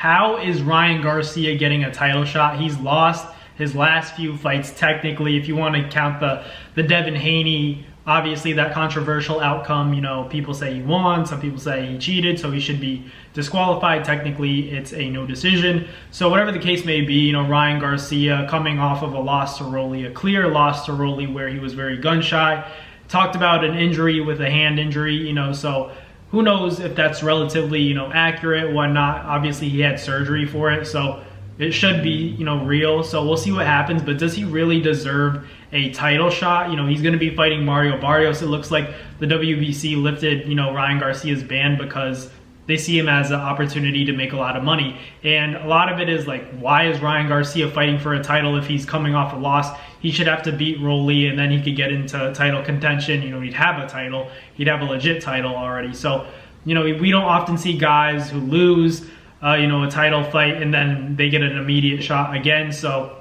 How is Ryan Garcia getting a title shot? He's lost his last few fights technically. If you want to count the Devin Haney, obviously that controversial outcome, you know, people say he won, some people say he cheated, so he should be disqualified. Technically, it's a no decision. So whatever the case may be, you know, Ryan Garcia coming off of a loss to Rolly, a clear loss to Rolly where he was very gun shy. Talked about an injury with a hand injury, you know, so who knows if that's relatively, you know, accurate, whatnot. Obviously, he had surgery for it, so it should be, you know, real. So we'll see what happens. But does he really deserve a title shot? You know, he's going to be fighting Mario Barrios. It looks like the WBC lifted, you know, Ryan Garcia's ban because they see him as an opportunity to make a lot of money. And a lot of it is like, why is Ryan Garcia fighting for a title if he's coming off a loss? He should have to beat Rolly and then he could get into title contention. You know, he'd have a title. He'd have a legit title already. So, you know, we don't often see guys who lose, you know, a title fight and then they get an immediate shot again. So,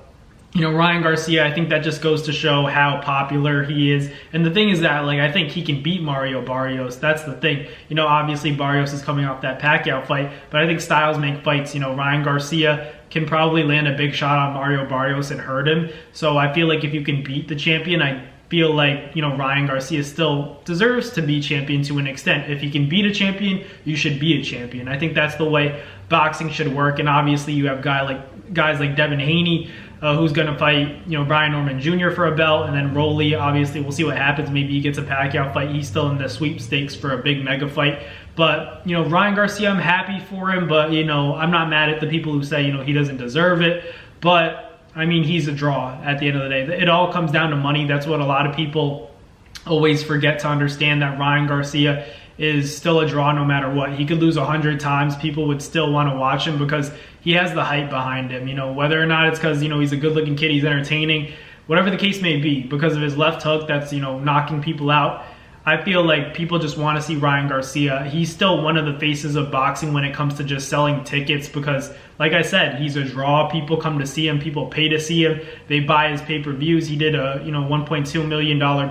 you know, Ryan Garcia, I think that just goes to show how popular he is. And the thing is that, like, I think he can beat Mario Barrios. That's the thing. You know, obviously Barrios is coming off that Pacquiao fight, but I think styles make fights. You know, Ryan Garcia can probably land a big shot on Mario Barrios and hurt him. So I feel like if you can beat the champion, I feel like, you know, Ryan Garcia still deserves to be champion to an extent. If you can beat a champion, you should be a champion. I think that's the way boxing should work. And obviously you have guys like Devin Haney, who's going to fight, you know, Brian Norman Jr. for a belt, and then Rolly, obviously, we'll see what happens. Maybe he gets a Pacquiao fight. He's still in the sweepstakes for a big mega fight. But, you know, Ryan Garcia, I'm happy for him, but, you know, I'm not mad at the people who say, you know, he doesn't deserve it. But, I mean, he's a draw at the end of the day. It all comes down to money. That's what a lot of people always forget to understand, that Ryan Garcia is still a draw no matter what. He could lose 100 times. People would still want to watch him because he has the hype behind him. You know, whether or not it's because, you know, he's a good-looking kid, he's entertaining, whatever the case may be, because of his left hook that's, you know, knocking people out. I feel like people just want to see Ryan Garcia. He's still one of the faces of boxing when it comes to just selling tickets because, like I said, he's a draw. People come to see him. People pay to see him. They buy his pay-per-views. He did a, you know, $1.2 million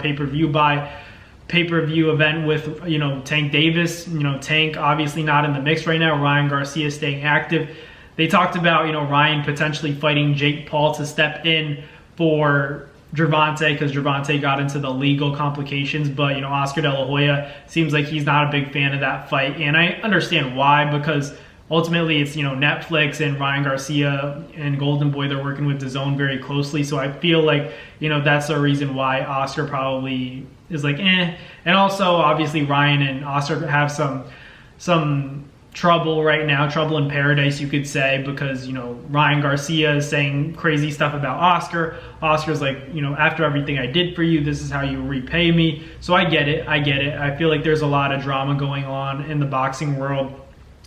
pay-per-view event with, you know, Tank Davis. You know, Tank obviously not in the mix right now. Ryan Garcia staying active. They talked about, you know, Ryan potentially fighting Jake Paul to step in for Gervonta because Gervonta got into the legal complications. But, you know, Oscar De La Hoya seems like he's not a big fan of that fight. And I understand why, because ultimately it's, you know, Netflix and Ryan Garcia and Golden Boy, they're working with DAZN very closely. So I feel like, you know, that's the reason why Oscar probably is like, eh. And also, obviously, Ryan and Oscar have some trouble right now, trouble in paradise, you could say, because, you know, Ryan Garcia is saying crazy stuff about Oscar. Oscar's like, you know, after everything I did for you, this is how you repay me. So I get it. I feel like there's a lot of drama going on in the boxing world,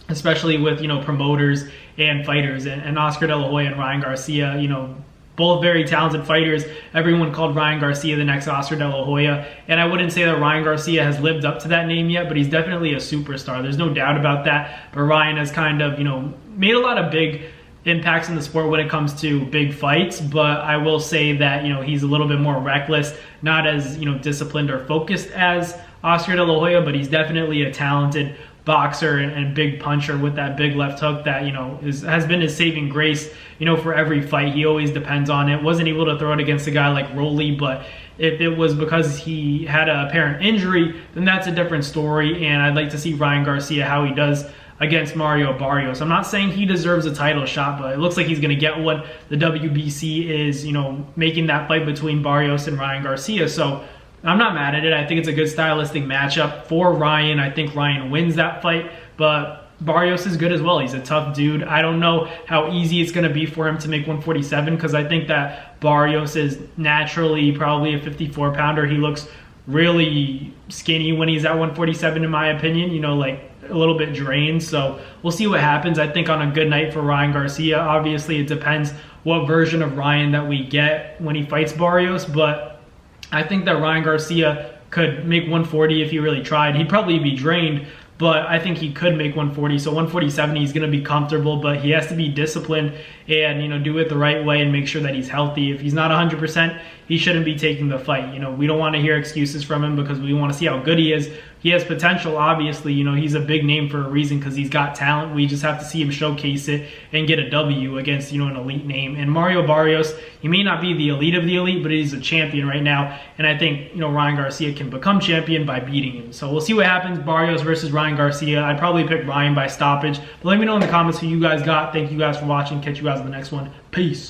especially with, you know, promoters and fighters. And Oscar De La Hoya and Ryan Garcia, you know, both very talented fighters. Everyone called Ryan Garcia the next Oscar De La Hoya. And I wouldn't say that Ryan Garcia has lived up to that name yet, but he's definitely a superstar. There's no doubt about that. But Ryan has kind of, you know, made a lot of big impacts in the sport when it comes to big fights. But I will say that, you know, he's a little bit more reckless, not as, you know, disciplined or focused as Oscar De La Hoya, but he's definitely a talented boxer and big puncher with that big left hook that, you know, has been his saving grace, you know, for every fight. He always depends on it. Wasn't able to throw it against a guy like Rolly, but if it was because he had an apparent injury, then that's a different story. And I'd like to see Ryan Garcia how he does against Mario Barrios. I'm not saying he deserves a title shot, but it looks like he's going to get one. The WBC is, you know, making that fight between Barrios and Ryan Garcia. So I'm not mad at it. I think it's a good stylistic matchup for Ryan. I think Ryan wins that fight, but Barrios is good as well. He's a tough dude. I don't know how easy it's going to be for him to make 147 because I think that Barrios is naturally probably a 54-pounder. He looks really skinny when he's at 147, in my opinion, you know, like a little bit drained. So we'll see what happens. I think on a good night for Ryan Garcia, obviously it depends what version of Ryan that we get when he fights Barrios, but I think that Ryan Garcia could make 140 if he really tried. He'd probably be drained, but I think he could make 140. So 147, he's going to be comfortable, but he has to be disciplined and, you know, do it the right way and make sure that he's healthy. If he's not 100%, he shouldn't be taking the fight. You know, we don't want to hear excuses from him because we want to see how good he is. he has potential, obviously. You know, he's a big name for a reason because he's got talent. We just have to see him showcase it and get a W against, you know, an elite name. And Mario Barrios, he may not be the elite of the elite, but he's a champion right now. And I think, you know, Ryan Garcia can become champion by beating him. So we'll see what happens. Barrios versus Ryan Garcia. I'd probably pick Ryan by stoppage. But let me know in the comments who you guys got. Thank you guys for watching. Catch you guys in the next one. Peace.